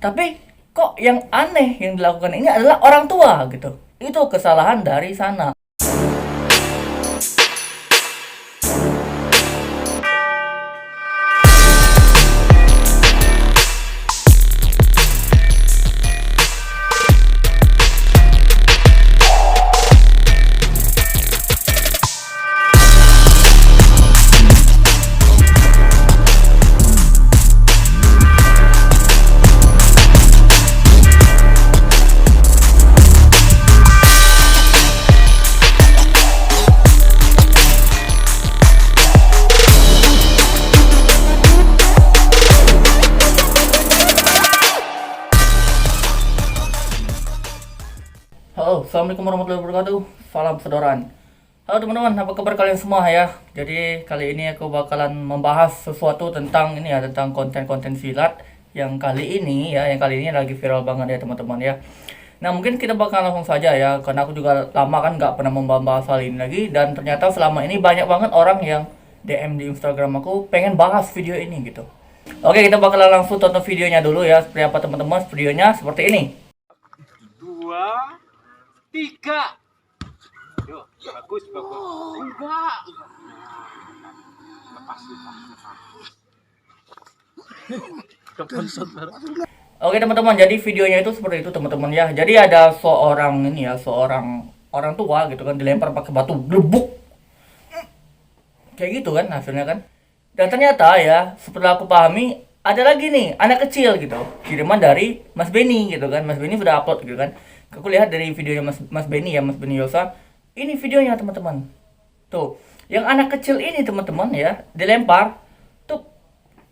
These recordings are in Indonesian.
Tapi kok yang aneh yang dilakukan ini adalah orang tua gitu. Itu kesalahan dari sana. Halo, assalamualaikum warahmatullahi wabarakatuh. Salam sedoran. Halo teman-teman, apa kabar kalian semua ya? Jadi kali ini aku bakalan membahas sesuatu tentang ini ya, tentang konten-konten silat yang kali ini lagi viral banget ya teman-teman ya. Nah mungkin kita bakal langsung saja ya, karena aku juga lama kan nggak pernah membahas hal ini lagi, dan ternyata selama ini banyak banget orang yang DM di Instagram aku pengen bahas video ini gitu. Oke, kita bakalan langsung tonton videonya dulu ya. Seperti apa teman-teman? Videonya seperti ini. Dua, tiga. Yuk, bagus, bagus. Enggak. Lepas, lepas. Oke teman-teman, jadi videonya itu seperti itu teman-teman ya. Jadi ada seorang orang tua gitu kan dilempar pakai batu, blebuk. Kayak gitu kan hasilnya kan. Dan ternyata ya, setelah aku pahami, ada lagi nih anak kecil gitu, kiriman dari Mas Benny gitu kan. Mas Benny sudah upload gitu kan. Aku lihat dari videonya Mas Benny ya, Mas Benny Yosa. Ini videonya teman-teman. Tuh, yang anak kecil ini teman-teman ya, dilempar tuh,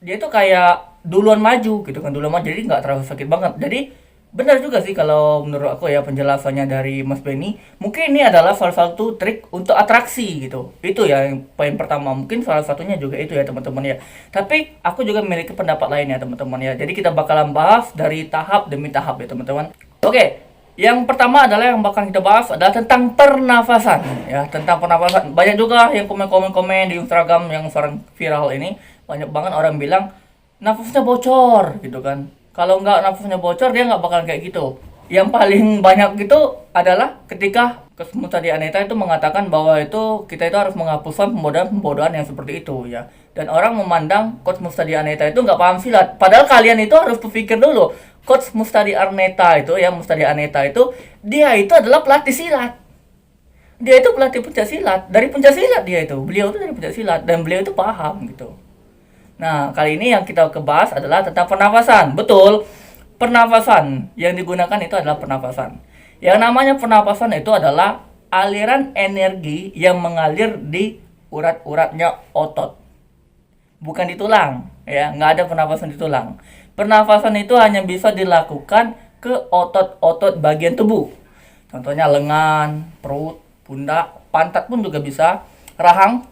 dia tuh kayak duluan maju gitu kan, duluan maju, jadi nggak terlalu sakit banget. Jadi benar juga sih kalau menurut aku ya penjelasannya dari Mas Benny. Mungkin ini adalah salah satu trik untuk atraksi gitu. Itu ya yang poin pertama. Mungkin salah satunya juga itu ya teman-teman ya. Tapi aku juga memiliki pendapat lain ya teman-teman ya. Jadi kita bakalan bahas dari tahap demi tahap ya teman-teman. Oke, yang pertama adalah yang bakal kita bahas adalah tentang pernafasan ya, tentang pernafasan. Banyak juga yang komen di Instagram yang sering viral ini, banyak banget orang bilang nafasnya bocor gitu kan. Kalau nggak nafasnya bocor dia nggak bakal kayak gitu. Yang paling banyak gitu adalah ketika Coach Mustadi Aneta itu mengatakan bahwa itu kita itu harus menghapuskan pembodohan-pembodohan yang seperti itu ya. Dan orang memandang Coach Mustadi Aneta itu nggak paham silat. Padahal kalian itu harus berpikir dulu. Coach Mustadi Aneta itu ya, Mustadi Aneta itu dia itu adalah pelatih silat. Dia itu pelatih pencak silat. Dari pencak silat dia itu. Beliau itu dari pencak silat dan beliau itu paham gitu. Nah, kali ini yang kita bahas adalah tentang pernafasan. Betul, pernafasan yang digunakan itu adalah pernafasan. Yang namanya pernafasan itu adalah aliran energi yang mengalir di urat-uratnya otot. Bukan di tulang, ya, nggak ada pernafasan di tulang. Pernafasan itu hanya bisa dilakukan ke otot-otot bagian tubuh. Contohnya lengan, perut, pundak, pantat pun juga bisa, rahang,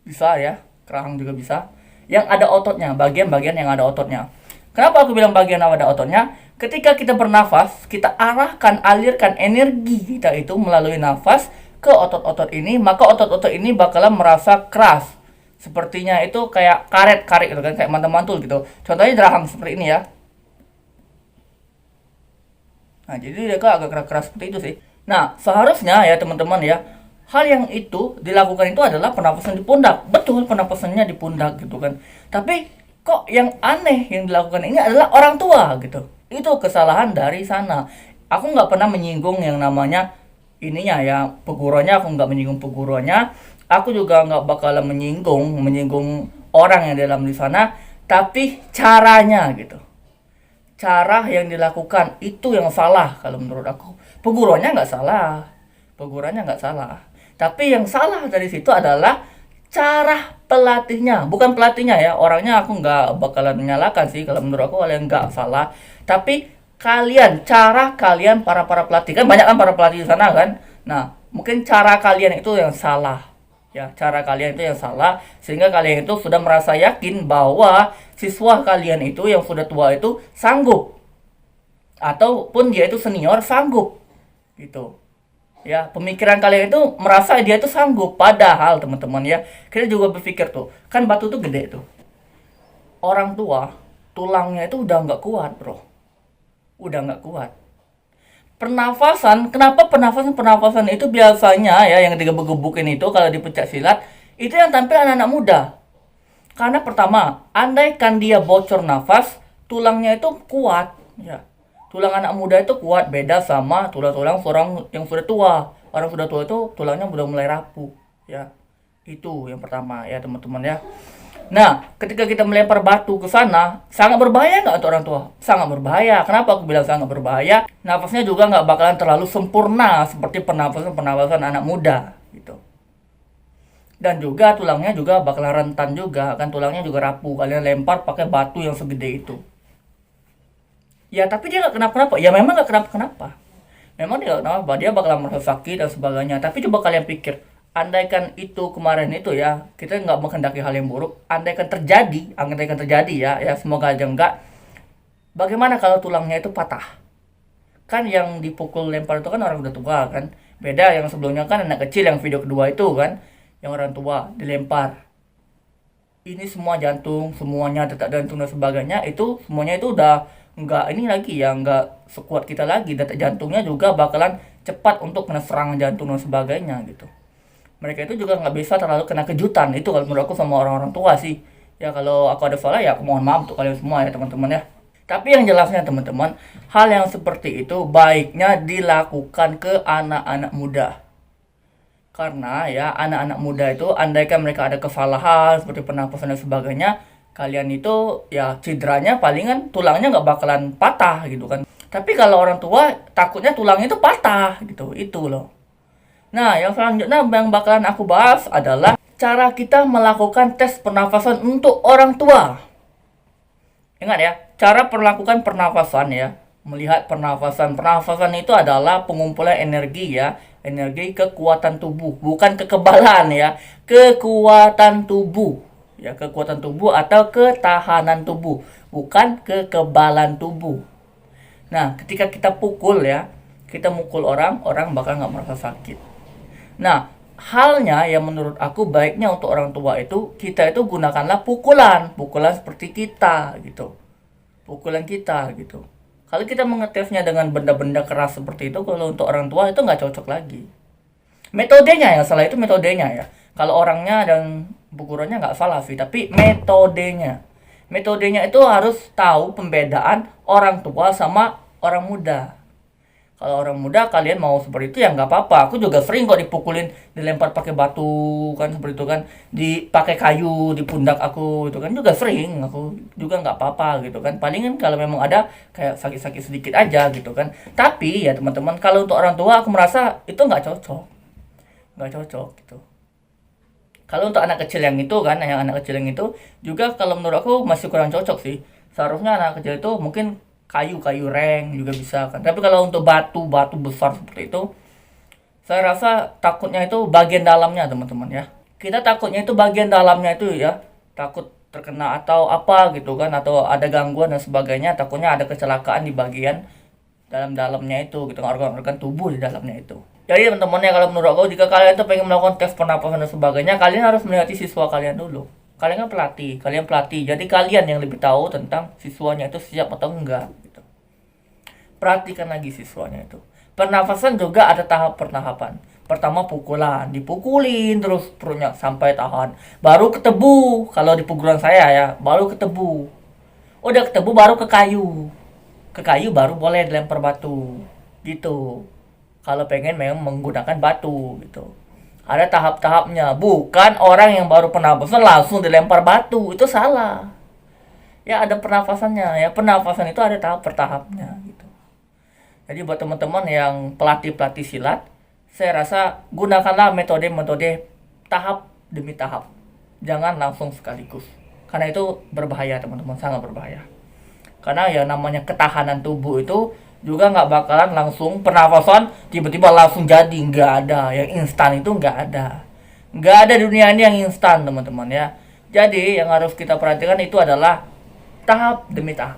bisa ya. Kerahang juga bisa, yang ada ototnya, bagian-bagian yang ada ototnya. Kenapa aku bilang bagian yang ada ototnya? Ketika kita bernafas, kita alirkan energi kita itu melalui nafas ke otot-otot ini, maka otot-otot ini bakalan merasa keras. Sepertinya itu kayak karet gitu kan, kayak mantul-mantul gitu. Contohnya rahang seperti ini ya. Nah, jadi dia agak keras-keras seperti itu sih. Nah, seharusnya ya teman-teman ya, hal yang itu dilakukan itu adalah pernapasan di pundak. Betul, pernapasannya di pundak gitu kan. Tapi kok yang aneh yang dilakukan ini adalah orang tua gitu. Itu kesalahan dari sana. Aku nggak pernah menyinggung yang namanya ininya ya, peguruannya. Aku nggak menyinggung peguruannya. Aku juga nggak bakalan menyinggung orang yang dalam di sana. Tapi caranya gitu. Cara yang dilakukan itu yang salah kalau menurut aku. Peguruannya nggak salah. Peguruannya nggak salah. Tapi yang salah dari situ adalah cara pelatihnya, bukan pelatihnya ya. Orangnya aku nggak bakalan menyalahkan sih, kalau menurut aku kalian nggak salah. Tapi cara kalian para pelatih, kan banyak kan para pelatih di sana kan. Nah, mungkin cara kalian itu yang salah. Ya, cara kalian itu yang salah sehingga kalian itu sudah merasa yakin bahwa siswa kalian itu yang sudah tua itu sanggup. Ataupun dia itu senior sanggup. Gitu. Ya, pemikiran kalian itu merasa dia itu sanggup, padahal teman-teman ya, kita juga berpikir tuh, kan batu tuh gede tuh. Orang tua tulangnya itu udah nggak kuat, bro. Udah nggak kuat. Pernafasan, kenapa pernafasan itu biasanya ya yang digebuk-gebukin itu kalau di pencak silat itu yang tampil anak-anak muda. Karena pertama, andaikan dia bocor nafas, tulangnya itu kuat, ya. Tulang anak muda itu kuat, beda sama tulang-tulang orang yang sudah tua. Orang sudah tua itu tulangnya udah mulai rapuh, ya. Itu yang pertama ya, teman-teman ya. Nah, ketika kita melempar batu ke sana, sangat berbahaya nggak untuk orang tua? Sangat berbahaya. Kenapa aku bilang sangat berbahaya? Nafasnya juga nggak bakalan terlalu sempurna seperti pernafasan anak muda, gitu. Dan juga tulangnya juga bakalan rentan juga, kan tulangnya juga rapuh. Kalian lempar pakai batu yang segede itu. Ya, tapi dia nggak kenapa-kenapa. Ya, memang nggak kenapa-kenapa. Memang dia nggak kenapa. Dia bakalan merasa sakit dan sebagainya. Tapi coba kalian pikir, andaikan itu kemarin itu ya, kita nggak menghendaki hal yang buruk, andaikan terjadi ya semoga aja enggak. Bagaimana kalau tulangnya itu patah? Kan yang dipukul lempar itu kan orang udah tua kan. Beda yang sebelumnya kan anak kecil yang video kedua itu kan, yang orang tua dilempar. Ini semua jantung, semuanya detak jantung dan sebagainya itu semuanya itu udah nggak ini lagi ya, nggak sekuat kita lagi. Detak jantungnya juga bakalan cepat untuk kena serangan jantung dan sebagainya gitu. Mereka itu juga nggak bisa terlalu kena kejutan. Itu kalau menurut aku sama orang-orang tua sih. Ya kalau aku ada salah ya aku mohon maaf untuk kalian semua ya teman-teman ya. Tapi yang jelasnya teman-teman, hal yang seperti itu baiknya dilakukan ke anak-anak muda. Karena ya anak-anak muda itu andaikan mereka ada kesalahan seperti pernapasan dan sebagainya, kalian itu ya cederanya palingan tulangnya nggak bakalan patah gitu kan. Tapi kalau orang tua takutnya tulangnya itu patah gitu. Itu loh. Nah, yang selanjutnya yang bakalan aku bahas adalah cara kita melakukan tes pernafasan untuk orang tua. Ingat ya, cara melakukan pernafasan ya, melihat pernafasan. Pernafasan itu adalah pengumpulan energi ya, energi kekuatan tubuh, bukan kekebalan ya, kekuatan tubuh. Ya, kekuatan tubuh atau ketahanan tubuh, bukan kekebalan tubuh. Nah, ketika kita pukul ya, kita mukul orang bakal nggak merasa sakit. Nah, halnya yang menurut aku baiknya untuk orang tua itu, kita itu gunakanlah pukulan seperti kita gitu. Pukulan kita gitu. Kalau kita mengetesnya dengan benda-benda keras seperti itu, kalau untuk orang tua itu nggak cocok lagi. Metodenya yang salah itu metodenya ya. Kalau orangnya dan pukulannya nggak salah sih, tapi metodenya. Metodenya itu harus tahu pembedaan orang tua sama orang muda. Kalau orang muda kalian mau seperti itu ya nggak apa-apa. Aku juga sering kok dipukulin, dilempar pakai batu kan seperti itu kan, dipakai kayu di pundak aku itu kan juga sering. Aku juga nggak apa-apa gitu kan. Palingan kalau memang ada kayak sakit-sakit sedikit aja gitu kan. Tapi ya teman-teman, kalau untuk orang tua aku merasa itu nggak cocok gitu. Kalau untuk anak kecil yang itu kan, yang anak kecil yang itu juga kalau menurut aku masih kurang cocok sih. Seharusnya anak kecil itu mungkin kayu reng juga bisa kan. Tapi kalau untuk batu besar seperti itu, saya rasa takutnya itu bagian dalamnya teman-teman ya. Kita takutnya itu bagian dalamnya itu ya, takut terkena atau apa gitu kan, atau ada gangguan dan sebagainya. Takutnya ada kecelakaan di bagian dalamnya itu gitu, organ-organ tubuh di dalamnya itu. Jadi teman-teman ya, kalau menurut aku jika kalian tuh pengen melakukan tes pernapasan dan sebagainya, kalian harus melihat siswa kalian dulu. Kalian kan pelatih, jadi kalian yang lebih tahu tentang siswanya itu siap atau enggak gitu. Perhatikan lagi siswanya itu. Pernafasan juga ada tahap pertahapan. Pertama pukulan, dipukulin terus perutnya sampai tahan. Baru ketebu, kalau di pukulan saya ya, baru ketebu. Udah ketebu baru ke kayu. Ke kayu baru boleh dilempar batu. Gitu. Kalau pengen memang menggunakan batu gitu. Ada tahap-tahapnya, bukan orang yang baru pernapasan langsung dilempar batu, itu salah. Ya ada pernafasannya, ya pernafasan itu ada tahap bertahapnya gitu. Jadi buat teman-teman yang pelatih silat, saya rasa gunakanlah metode tahap demi tahap. Jangan langsung sekaligus. Karena itu berbahaya teman-teman, sangat berbahaya. Karena ya namanya ketahanan tubuh itu juga nggak bakalan langsung pernafasan tiba-tiba langsung jadi, nggak ada. Yang instan itu nggak ada di dunia ini yang instan teman-teman ya. Jadi yang harus kita perhatikan itu adalah tahap demi tahap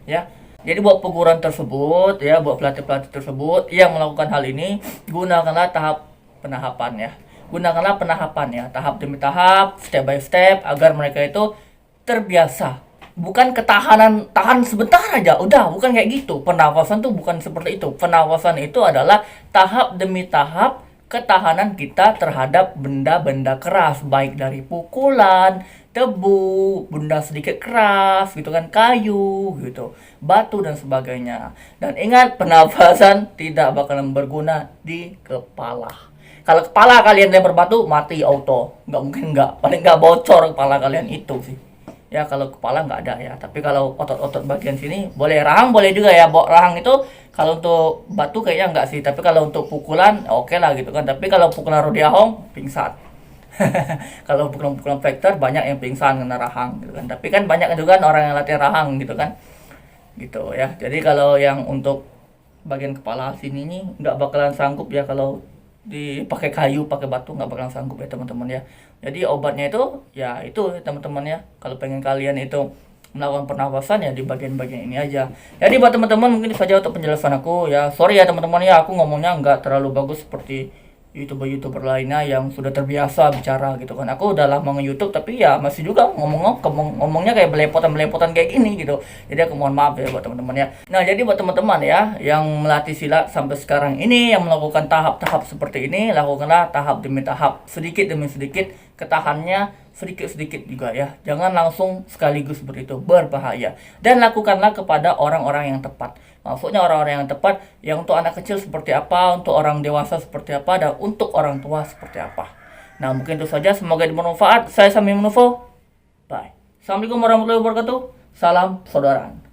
ya. Jadi buat peguruan tersebut ya, buat pelatih tersebut yang melakukan hal ini, gunakanlah tahap penahapan ya. Tahap demi tahap, step by step, agar mereka itu terbiasa Bukan ketahanan, tahan sebentar aja, udah, bukan kayak gitu. Pernafasan tuh bukan seperti itu. Pernafasan itu adalah tahap demi tahap ketahanan kita terhadap benda-benda keras, baik dari pukulan, debu, benda sedikit keras gitu kan, kayu gitu, batu dan sebagainya. Dan ingat, pernafasan tidak bakalan berguna di kepala. Kalau kepala kalian lempar batu, mati auto. Nggak mungkin nggak. Paling nggak bocor kepala kalian itu sih. Ya kalau kepala nggak ada ya. Tapi kalau otot-otot bagian sini boleh, rahang boleh juga ya. Rahang itu kalau untuk batu kayaknya nggak sih. Tapi kalau untuk pukulan oke lah gitu kan. Tapi kalau pukulan Rudy Ahong pingsan. Kalau pukulan-pukulan vector banyak yang pingsan kena rahang gitu kan. Tapi kan banyak juga kan orang yang latihan rahang gitu kan. Gitu ya. Jadi kalau yang untuk bagian kepala sini nih nggak bakalan sanggup ya kalau dipakai kayu, pakai batu, nggak bakalan sanggup ya teman-teman ya. Jadi obatnya itu ya itu teman-teman ya. Kalau pengen kalian itu melakukan pernafasan ya di bagian-bagian ini aja. Jadi buat teman-teman mungkin itu saja untuk penjelasan aku ya. Sorry ya teman-teman ya, aku ngomongnya nggak terlalu bagus seperti YouTuber lainnya yang sudah terbiasa bicara gitu kan. Aku udah lama nge-YouTube tapi ya masih juga ngomongnya kayak belepotan kayak gini gitu. Jadi aku mohon maaf ya buat teman-teman ya. Nah, jadi buat teman-teman ya yang melatih silat sampai sekarang ini, yang melakukan tahap-tahap seperti ini, lakukanlah tahap demi tahap, sedikit demi sedikit, ketahannya sedikit-sedikit juga ya. Jangan langsung sekaligus seperti itu, berbahaya. Dan lakukanlah kepada orang-orang yang tepat. Maksudnya orang-orang yang tepat, yang untuk anak kecil seperti apa, untuk orang dewasa seperti apa, dan untuk orang tua seperti apa. Nah, mungkin itu saja. Semoga bermanfaat. Saya Sami Munufo. Bye. Assalamualaikum warahmatullahi wabarakatuh. Salam saudara.